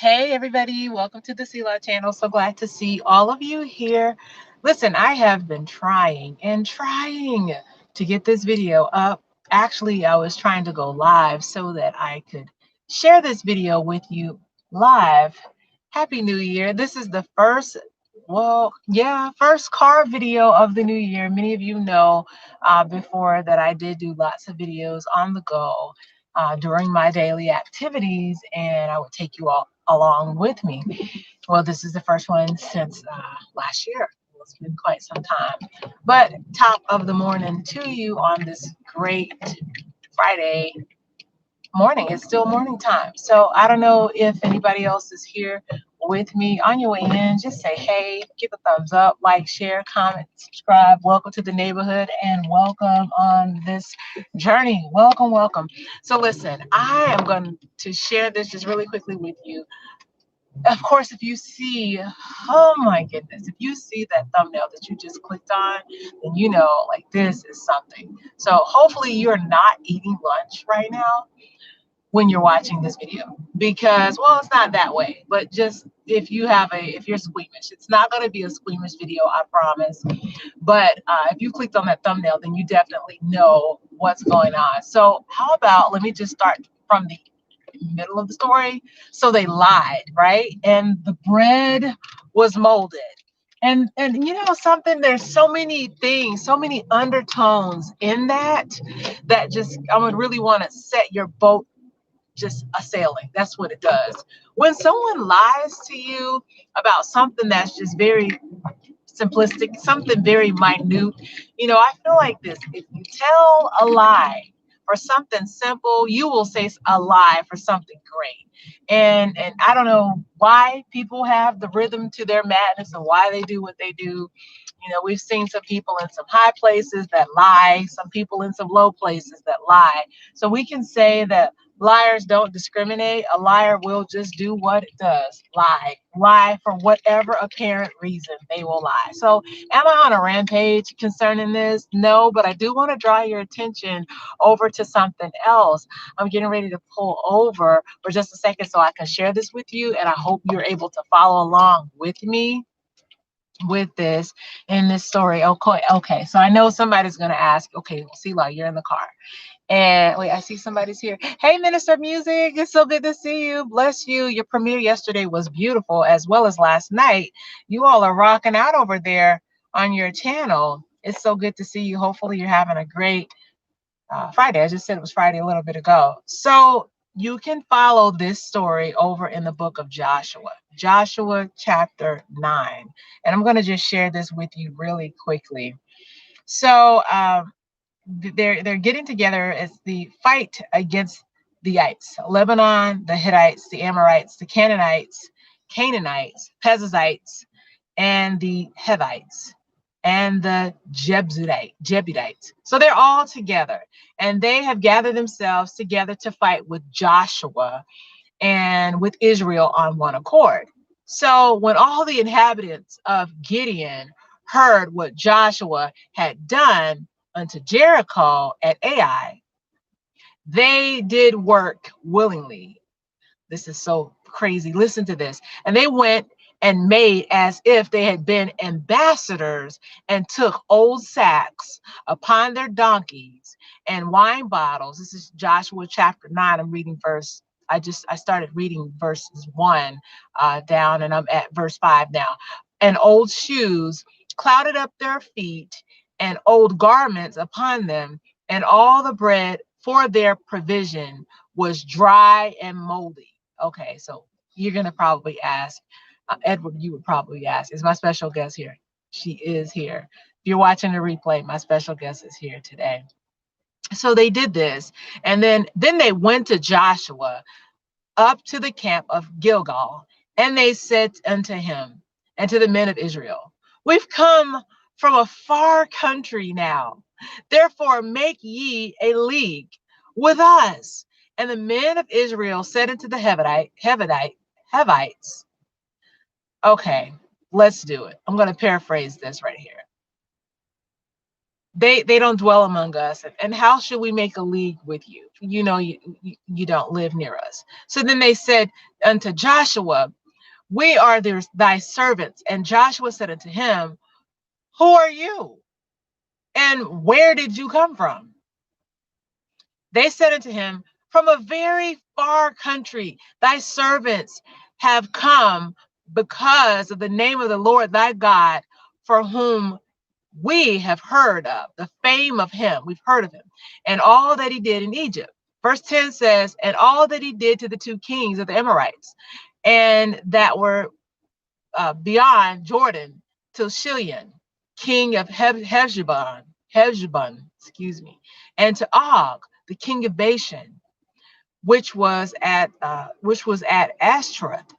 Hey everybody, welcome to the Sela channel. So glad to see all of you here. Listen, I have been trying and trying to get this video up. Actually, I was trying to go live so that I could share this video with you live. Happy New Year. This is the first, first car video of the new year. Many of you know before that I did do lots of videos on the go during my daily activities, and I would take you all along with me. Well, this is the first one since last year. It's been quite some time. But top of the morning to you on this great Friday morning. It's still morning time. So I don't know if anybody else is here with me. On your way in, just say hey, give a thumbs up, like, share, comment, subscribe. Welcome to the neighborhood and welcome on this journey. Welcome, welcome. So listen, I am going to share this just really quickly with you. Of course, if you see, oh my goodness, if you see that thumbnail that you just clicked on, then you know like this is something. So hopefully you're not eating lunch right now when you're watching this video, because well, it's not that way, but just if you're squeamish, it's not going to be a squeamish video, I promise. But if you clicked on that thumbnail, then you definitely know what's going on. So how about, let me just start from the middle of the story. So they lied, right? And the bread was molded. And you know something, there's so many things, so many undertones in that just I would really want to set your boat just a sailing. That's what it does. When someone lies to you about something that's just very simplistic, something very minute, I feel like this. If you tell a lie for something simple, you will say a lie for something great. And I don't know why people have the rhythm to their madness and why they do what they do. We've seen some people in some high places that lie, some people in some low places that lie. So we can say that liars don't discriminate. A liar will just do what it does, lie. Lie for whatever apparent reason they will lie. So am I on a rampage concerning this? No, but I do want to draw your attention over to something else. I'm getting ready to pull over for just a second so I can share this with you, and I hope you're able to follow along with me with this in this story. Okay. So I know somebody's gonna ask, okay, Sela, you're in the car. And wait, I see somebody's here. Hey, Minister Music, it's so good to see you. Bless you. Your premiere yesterday was beautiful, as well as last night. You all are rocking out over there on your channel. It's so good to see you. Hopefully, you're having a great Friday. I just said it was Friday a little bit ago. So you can follow this story over in the book of Joshua, Joshua chapter 9. And I'm going to just share this with you really quickly. So they're getting together as the fight against the ites, Lebanon, the Hittites, the Amorites, the Canaanites, Perizzites, and the Hivites, and the Jebusites. So they're all together, and they have gathered themselves together to fight with Joshua and with Israel on one accord. So when all the inhabitants of Gideon heard what Joshua had done unto Jericho at Ai, they did work willingly. This is so crazy. Listen to this. And they went and made as if they had been ambassadors, and took old sacks upon their donkeys and wine bottles. This is Joshua chapter 9. I'm reading I started reading verses 1 down, and I'm at verse 5 now. And old shoes clouded up their feet, and old garments upon them, and all the bread for their provision was dry and moldy. Okay, so you're going to probably ask, Edward, you would probably ask, is my special guest here? She is here. If you're watching the replay, my special guest is here today. So they did this, and then they went to Joshua up to the camp of Gilgal, and they said unto him and to the men of Israel, we've come from a far country now. Therefore make ye a league with us. And the men of Israel said unto the Hivites, okay, let's do it. I'm going to paraphrase this right here. They don't dwell among us. And how should we make a league with you? You don't live near us. So then they said unto Joshua, we are thy servants. And Joshua said unto him, who are you? And where did you come from? They said unto him, from a very far country, thy servants have come because of the name of the Lord thy God, for whom we have heard of, the fame of him. We've heard of him and all that he did in Egypt. Verse 10 says, and all that he did to the two kings of the Amorites, and that were beyond Jordan till Shilion, king of Heshbon, excuse me, and to Og, the king of Bashan, which was at Ashtoreth.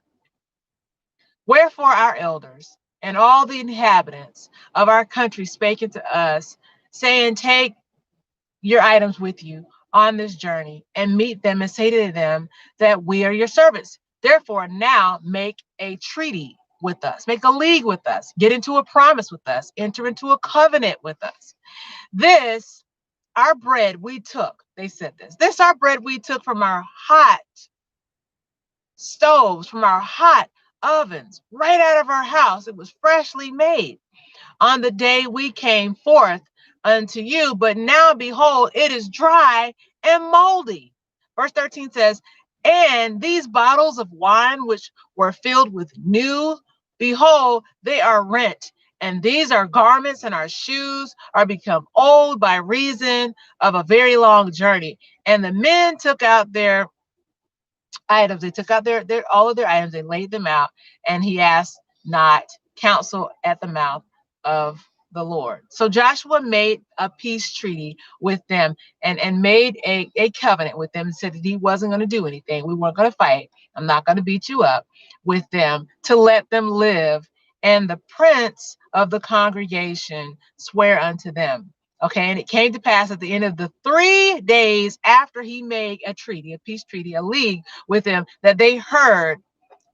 Wherefore our elders and all the inhabitants of our country spake unto us, saying, take your items with you on this journey and meet them and say to them that we are your servants. Therefore, now make a treaty with us, make a league with us, get into a promise with us, enter into a covenant with us. This, our bread we took, they said this our bread we took from our hot stoves, from our hot ovens, right out of our house. It was freshly made on the day we came forth unto you, but now behold, it is dry and moldy. Verse 13 says, and these bottles of wine which were filled with new, behold, they are rent. And these are garments, and our shoes are become old by reason of a very long journey. And the men took out their items. They took out their all of their items, they laid them out, and he asked not counsel at the mouth of the Lord. So Joshua made a peace treaty with them and made a covenant with them and said that he wasn't going to do anything. We weren't going to fight. I'm not going to beat you up with them to let them live. And the prince of the congregation swear unto them. Okay, and it came to pass at the end of the 3 days after he made a treaty, a peace treaty, a league with them, that they heard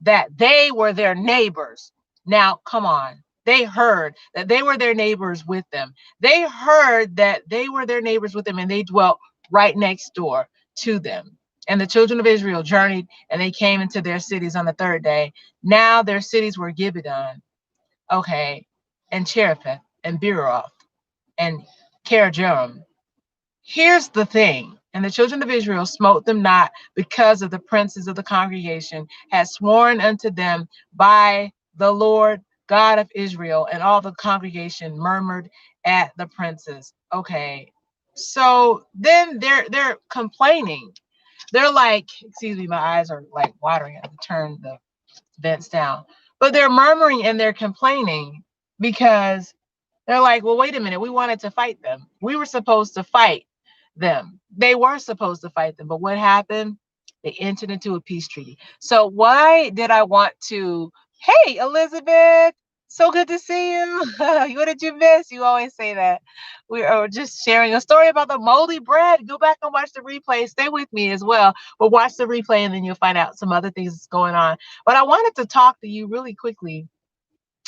that they were their neighbors. Now, come on. They heard that they were their neighbors with them. They heard that they were their neighbors with them, and they dwelt right next door to them. And the children of Israel journeyed, and they came into their cities on the 3rd day. Now their cities were Gibeon, okay, and Chereph, and Beeroth, and Karajerim. Here's the thing. And the children of Israel smote them not, because of the princes of the congregation had sworn unto them by the Lord God of Israel, and all the congregation murmured at the princes. Okay. So then they're complaining. They're like, excuse me, my eyes are like watering. I have to turn the vents down. But they're murmuring and they're complaining because they're like, well, wait a minute. We wanted to fight them. We were supposed to fight them. They were supposed to fight them. But what happened? They entered into a peace treaty. So why did I want to? Hey, Elizabeth, so good to see you. What did you miss? You always say that. We are just sharing a story about the moldy bread. Go back and watch the replay. Stay with me as well. But watch the replay and then you'll find out some other things that's going on. But I wanted to talk to you really quickly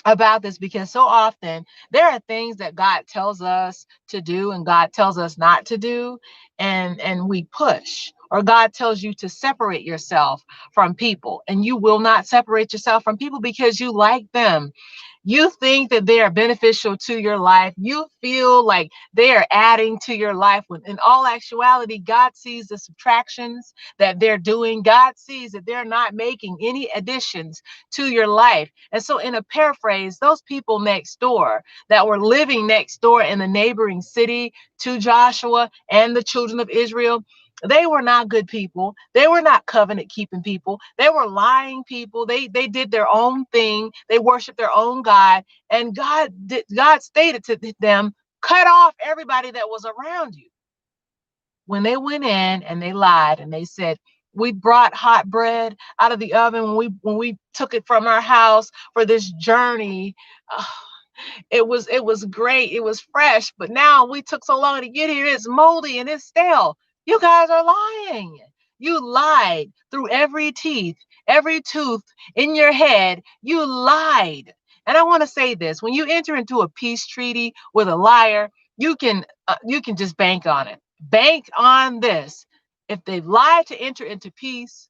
about this, because so often there are things that God tells us to do and God tells us not to do, and we push. Or God tells you to separate yourself from people, and you will not separate yourself from people because you like them. You think that they are beneficial to your life. You feel like they are adding to your life, when in all actuality, God sees the subtractions that they're doing. God sees that they're not making any additions to your life. And so, in a paraphrase, those people next door that were living next door in the neighboring city to Joshua and the children of Israel, they were not good people. They were not covenant keeping people. They were lying people. They did their own thing. They worshiped their own God. And God stated to them, cut off everybody that was around you. When they went in and they lied and they said, we brought hot bread out of the oven when we took it from our house for this journey. It was great. It was fresh, but now we took so long to get here. It's moldy and it's stale. You guys are lying. You lied through every teeth, every tooth in your head. You lied. And I want to say this: when you enter into a peace treaty with a liar, You can just bank on it. Bank on this. If they lie to enter into peace,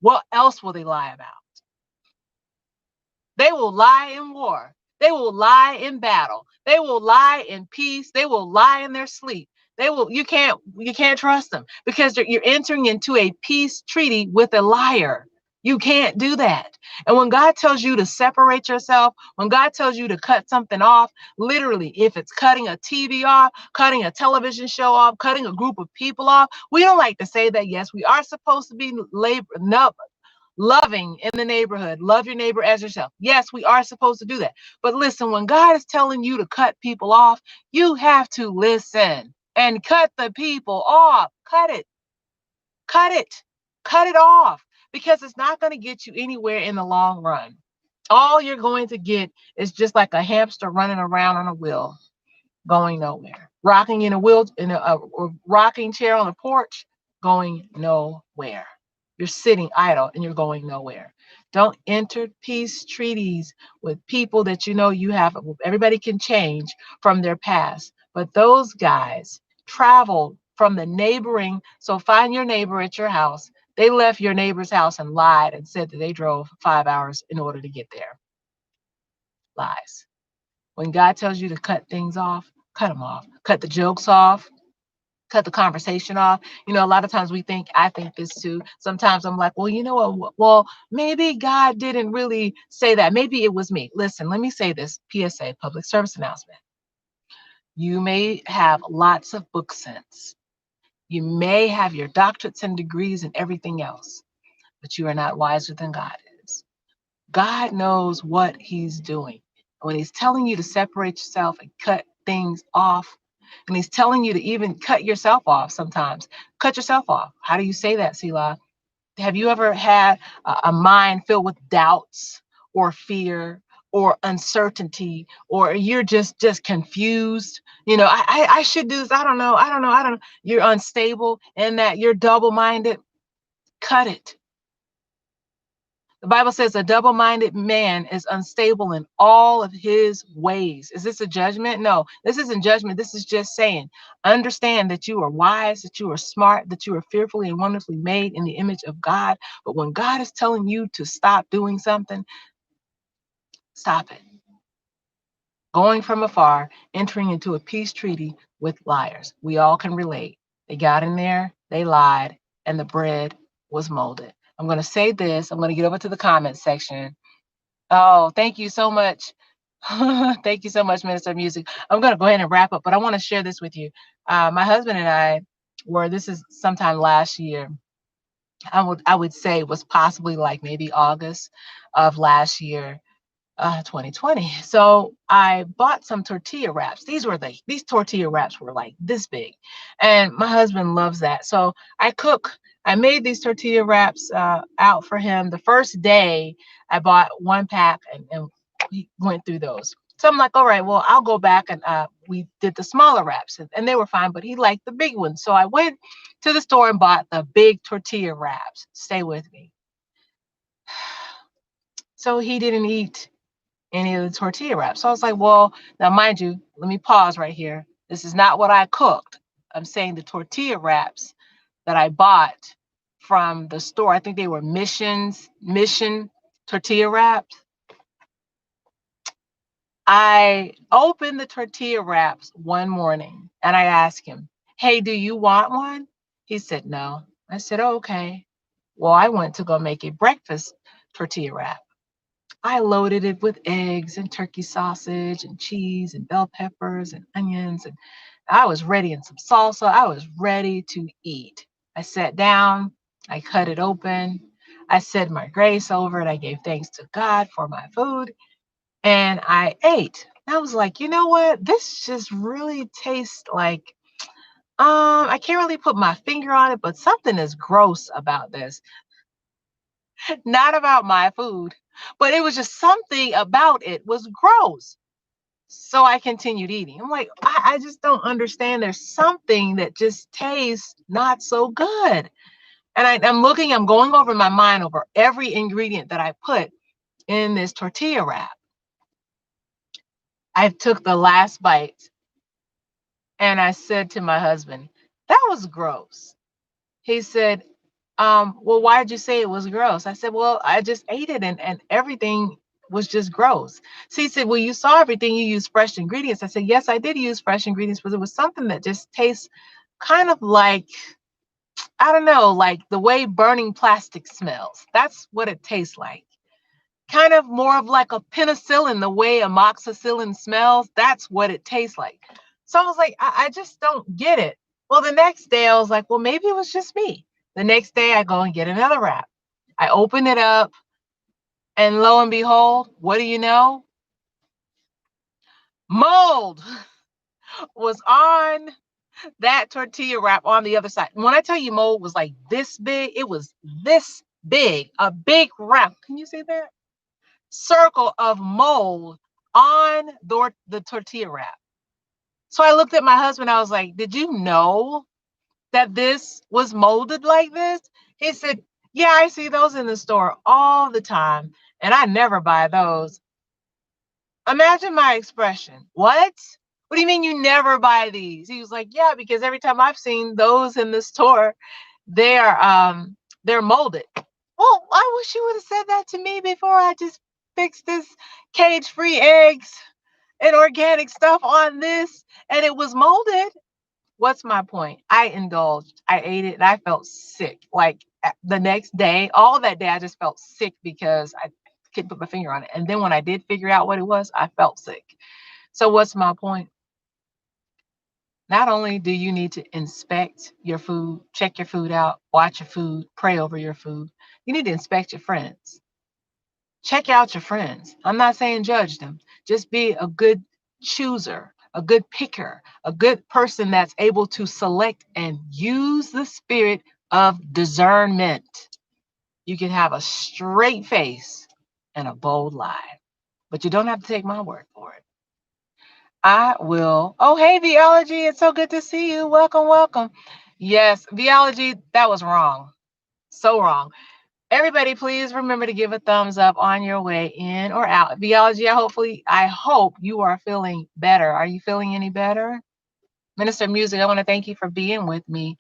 what else will they lie about? They will lie in war. They will lie in battle. They will lie in peace. They will lie in their sleep. You can't trust them because you're entering into a peace treaty with a liar. You can't do that. And when God tells you to separate yourself, when God tells you to cut something off, literally, if it's cutting a TV off, cutting a television show off, cutting a group of people off, we don't like to say that. Yes, we are supposed to be loving in the neighborhood. Love your neighbor as yourself. Yes, we are supposed to do that. But listen, when God is telling you to cut people off, you have to listen and cut the people off. Cut it. Cut it. Cut it off because it's not going to get you anywhere in the long run. All you're going to get is just like a hamster running around on a wheel, going nowhere. Rocking in a wheel in a rocking chair on the porch, going nowhere. You're sitting idle and you're going nowhere. Don't enter peace treaties with people that you know you have. Everybody can change from their past, but those guys traveled from the neighboring. So find your neighbor at your house. They left your neighbor's house and lied and said that they drove 5 hours in order to get there. Lies. When God tells you to cut things off, cut them off. Cut the jokes off. Cut the conversation off. You know, a lot of times I think this too. Sometimes I'm like, well, you know what? Well, maybe God didn't really say that. Maybe it was me. Listen, let me say this PSA, public service announcement. You may have lots of book sense. You may have your doctorates and degrees and everything else, but you are not wiser than God is. God knows what he's doing. When he's telling you to separate yourself and cut things off, and he's telling you to even cut yourself off sometimes, cut yourself off. How do you say that, Selah? Have you ever had a mind filled with doubts or fear or uncertainty, or you're just confused? You know, I should do this. I don't know. You're unstable and that you're double-minded. Cut it. The Bible says a double-minded man is unstable in all of his ways. Is this a judgment? No, this isn't judgment. This is just saying, understand that you are wise, that you are smart, that you are fearfully and wonderfully made in the image of God. But when God is telling you to stop doing something, stop it. Going from afar, entering into a peace treaty with liars. We all can relate. They got in there, they lied, and the bread was molded. I'm going to say this. I'm going to get over to the comment section. Oh, thank you so much. Thank you so much, Minister of Music. I'm going to go ahead and wrap up, but I want to share this with you. My husband and I this is sometime last year. I would say was possibly like maybe August of last year. 2020. So I bought some tortilla wraps. These tortilla wraps were like this big, and my husband loves that. So I made these tortilla wraps out for him. The first day I bought one pack and we went through those. So I'm like, all right, well, I'll go back and we did the smaller wraps and they were fine, but he liked the big ones. So I went to the store and bought the big tortilla wraps. Stay with me. So he didn't eat any of the tortilla wraps. So I was like, well, now mind you, let me pause right here. This is not what I cooked. I'm saying the tortilla wraps that I bought from the store. I think they were Mission tortilla wraps. I opened the tortilla wraps one morning and I asked him, hey, do you want one? He said, no. I said, oh, okay. Well, I went to go make a breakfast tortilla wrap. I loaded it with eggs and turkey sausage and cheese and bell peppers and onions. And I was ready and some salsa. I was ready to eat. I sat down. I cut it open. I said my grace over it. I gave thanks to God for my food. And I ate. I was like, you know what? This just really tastes like, I can't really put my finger on it, but something is gross about this. Not about my food, but it was just something about it was gross. So I continued eating. I'm like, I just don't understand. There's something that just tastes not so good. And I'm going over my mind over every ingredient that I put in this tortilla wrap. I took the last bite And I said to my husband, that was gross. He said, well, why did you say it was gross? I said, well, I just ate it and everything was just gross. So he said, well, you saw everything. You used fresh ingredients. I said, yes, I did use fresh ingredients, but it was something that just tastes kind of like, I don't know, like the way burning plastic smells. That's what it tastes like. Kind of more of like a penicillin, the way amoxicillin smells. That's what it tastes like. So I was like, I just don't get it. Well, the next day I was like, well, maybe it was just me. The next day I go and get another wrap. I open it up, and lo and behold, what do you know? Mold was on that tortilla wrap on the other side. When I tell you mold was like this big, it was this big, a big wrap. Can you see that? Circle of mold on the tortilla wrap. So I looked at my husband. I was like, did you know that this was molded like this? He said, yeah, I see those in the store all the time, and I never buy those. Imagine my expression. What? What do you mean you never buy these? He was like, yeah, because every time I've seen those in the store, they're molded. Well, I wish you would have said that to me before I just fixed this cage-free eggs and organic stuff on this and it was molded. What's my point? I indulged. I ate it and I felt sick. Like the next day, all that day, I just felt sick because I couldn't put my finger on it. And then when I did figure out what it was, I felt sick. So, what's my point? Not only do you need to inspect your food, check your food out, watch your food, pray over your food, you need to inspect your friends. Check out your friends. I'm not saying judge them. Just be a good chooser, a good picker, a good person that's able to select and use the spirit of discernment. You can have a straight face and a bold lie, but you don't have to take my word for it. I will. Oh, hey, Theology. It's so good to see you. Welcome, welcome. Yes, Theology, that was wrong. So wrong. Everybody, please remember to give a thumbs up on your way in or out. Theology, I hope you are feeling better. Are you feeling any better? Minister Music, I want to thank you for being with me.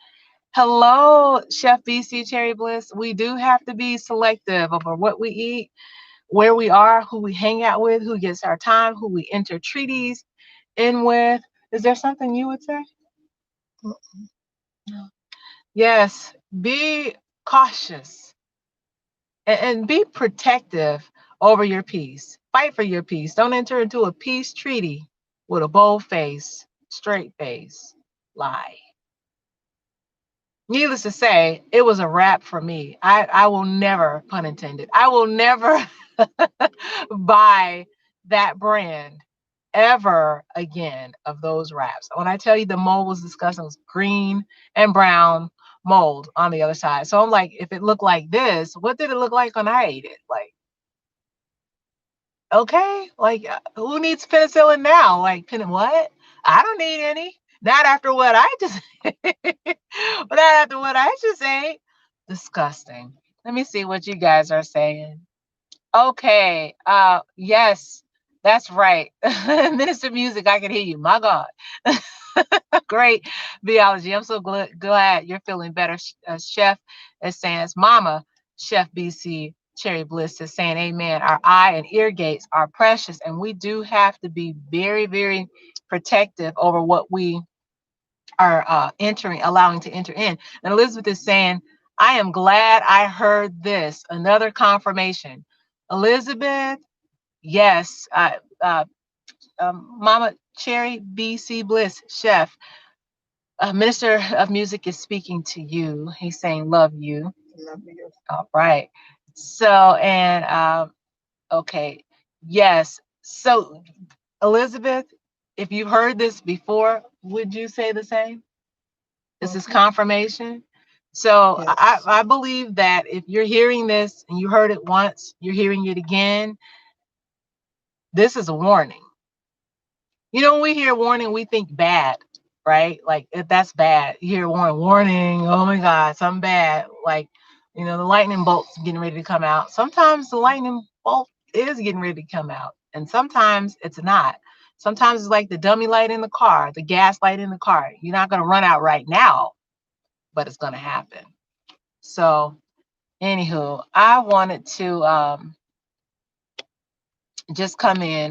Hello, Chef BC Cherry Bliss. We do have to be selective over what we eat, where we are, who we hang out with, who gets our time, who we enter treaties in with. Is there something you would say? No. Yes, be cautious and be protective over your peace. Fight for your peace. Don't enter into a peace treaty with a bold face, straight face, lie. Needless to say, it was a wrap for me. I will never, pun intended, I will never buy that brand ever again of those wraps. When I tell you the mold was disgusting, it was green and brown mold on the other side. So I'm like, if it looked like this, what did it look like when I ate it? Like, okay, like who needs penicillin now? Like, what? I don't need any. Not after what I just, but not after what I just ate. Disgusting. Let me see what you guys are saying. Okay. Yes, that's right. Minister Music, I can hear you. My God. Great biology. I'm so glad you're feeling better. Chef is saying, it's Mama Chef BC Cherry Bliss is saying, amen. Our eye and ear gates are precious, and we do have to be very, very protective over what we are allowing to enter in. And Elizabeth is saying, I am glad I heard this. Another confirmation. Elizabeth, yes, Mama Cherry BC Bliss, Chef. Minister of Music is speaking to you. He's saying, love you. Love you. All right. So, and okay. Yes. So, Elizabeth, if you've heard this before, would you say the same? This is confirmation. So, yes. I believe that if you're hearing this and you heard it once, you're hearing it again, this is a warning. You know, when we hear warning, we think bad, right? Like if that's bad. You hear warning, oh my God, something bad. Like, you know, the lightning bolt's getting ready to come out. Sometimes the lightning bolt is getting ready to come out, and sometimes it's not. Sometimes it's like the dummy light in the car, the gas light in the car. You're not going to run out right now, but it's going to happen. So, anywho, I wanted to just come in